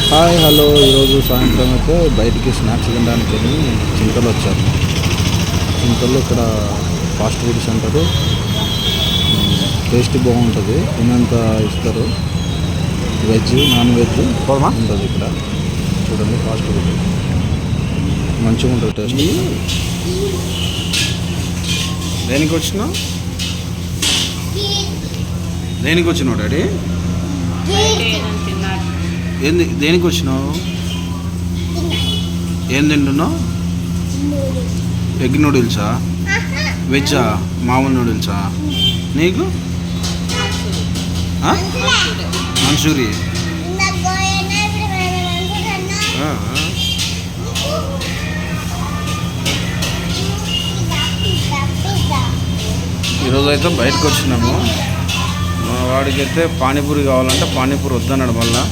Hi hello, ఈరోజు సాయంత్రం అయితే బయటికి స్నాక్స్ తినడానికి వెళ్ళి చింతలు వచ్చారు. చింతల్లో ఇక్కడ ఫాస్ట్ ఫుడ్ సెంటరు, టేస్ట్ బాగుంటుంది, తినంత ఇస్తారు. వెజ్ నాన్ వెజ్ ఉంటుంది ఇక్కడ. చూడండి, ఫాస్ట్ ఫుడ్ మంచిగా ఉంటుంది టేస్ట్. దేనికి వచ్చినావు డాడీ? ఏంది దేనికి వచ్చినావు? ఏం తింటున్నావు? ఎగ్ నూడిల్సా? వెజ్జా? మామూలు నూడిల్సా? నీకు మంచూరి. ఈరోజు అయితే బయటకు వచ్చినాము. మా వాడికి అయితే పానీపూరి కావాలంటే పానీపూరి వద్దన్నాడు. మళ్ళా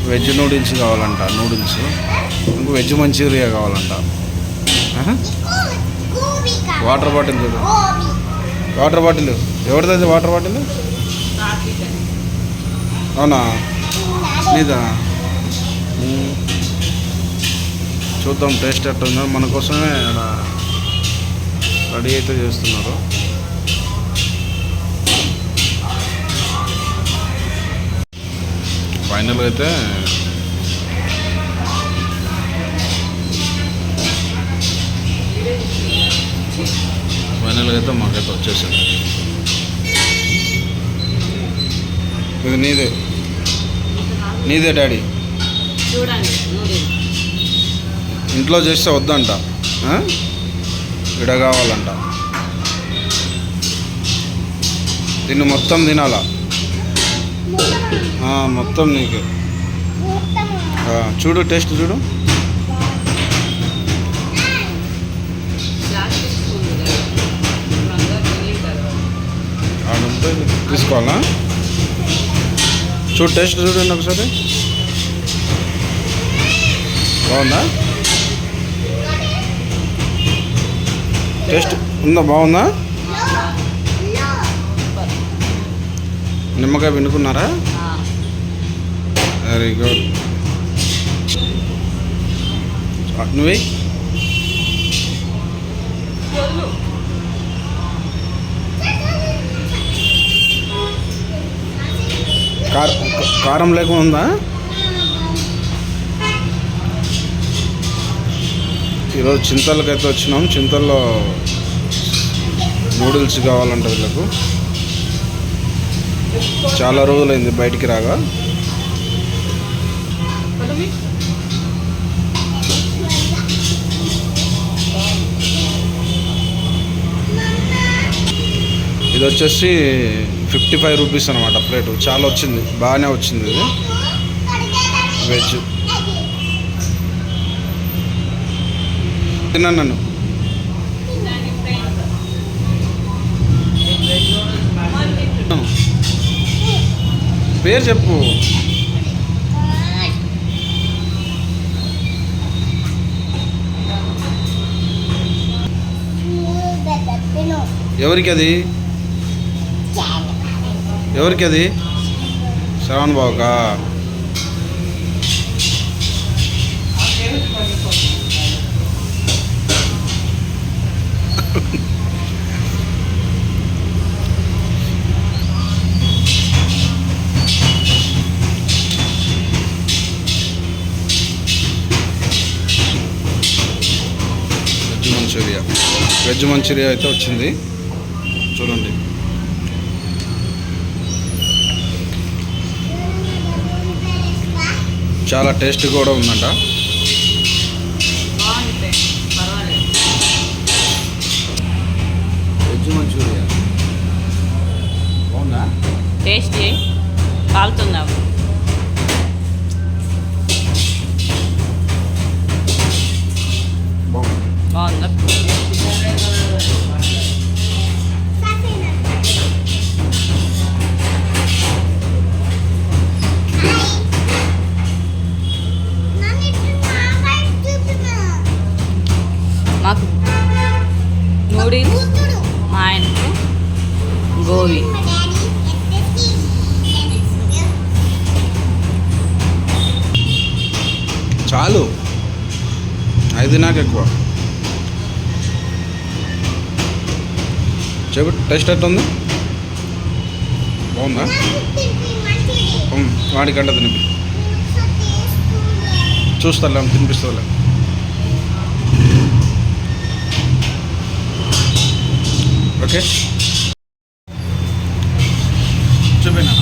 వెజ్ నూడిల్స్ కావాలంట, నూడిల్స్. ఇంకో వెజ్ మంచూరియా కావాలంట. వాటర్ బాటిల్ చూడు, వాటర్ బాటిల్ ఎవరిదైతే వాటర్ బాటిల్? అవునా, నీదా? చూద్దాం టేస్ట్ ఎట్టుందో. మన కోసమే రెడీ అయితే చేస్తున్నారు. ఫైనల్గా అయితే మాకైతే వచ్చేసింది. ఇది నీదే డాడీ. ఇంట్లో చేస్తే వద్దంట, ఇడ కావాలంట. దీన్ని మొత్తం తినాలా, మొత్తం నీకు. చూడు, టేస్ట్ చూడు. తీసుకోవాలా? చూడు, టేస్ట్ చూడండి ఒకసారి. బాగుందా? టేస్ట్ ఉందా? బాగుందా? నిమ్మకాయ పిండుకున్నారా? Very good. నువ్వే కారం లేకుండా ఉందా? ఈరోజు చింతలకైతే వచ్చినాం. చింతల్లో నూడిల్స్ కావాలంట వీళ్ళకు. చాలా రోజులైంది బయటికి రాగా. ఇది వచ్చేసి 55 రూపీస్ అనమాట ప్లేటు. చాలా వచ్చింది, బాగానే వచ్చింది. ఇది వెజ్. తిన్నాను నన్ను. పేరు చెప్పు. ఎవరికి అది? ఎవరికి అది? శ్రవణ్ బాబుకా? వెజ్ మంచూరియా అయితే వచ్చింది. చూడండి, చాలా టేస్ట్ కూడా ఉందంట. వెజ్ మంచూరియా బాగుందా? టేస్టీ కాలుతుందా? బాగుందా? మాకు నూడిల్స్, మా ఆయనకు గోబీ. చాలు 5 నాకు ఎక్కువ. చెప్పు టేస్ట్ ఎట్టుంది? బాగుందా? వాడికంట తినిపి. చూస్తాలే తినిపిస్తుందిలే. ఓకే చూపినా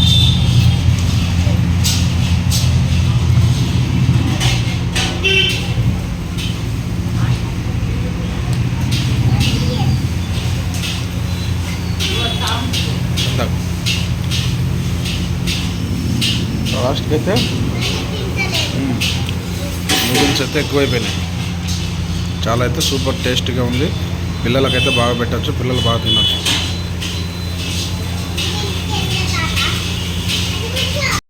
లాస్ట్కి అయితే నూడిల్స్ అయితే ఎక్కువైపోయినాయి. చాలా అయితే సూపర్ టేస్ట్గా ఉంది. పిల్లలకైతే బాగా పెట్టచ్చు, పిల్లలు బాగా తినచ్చు.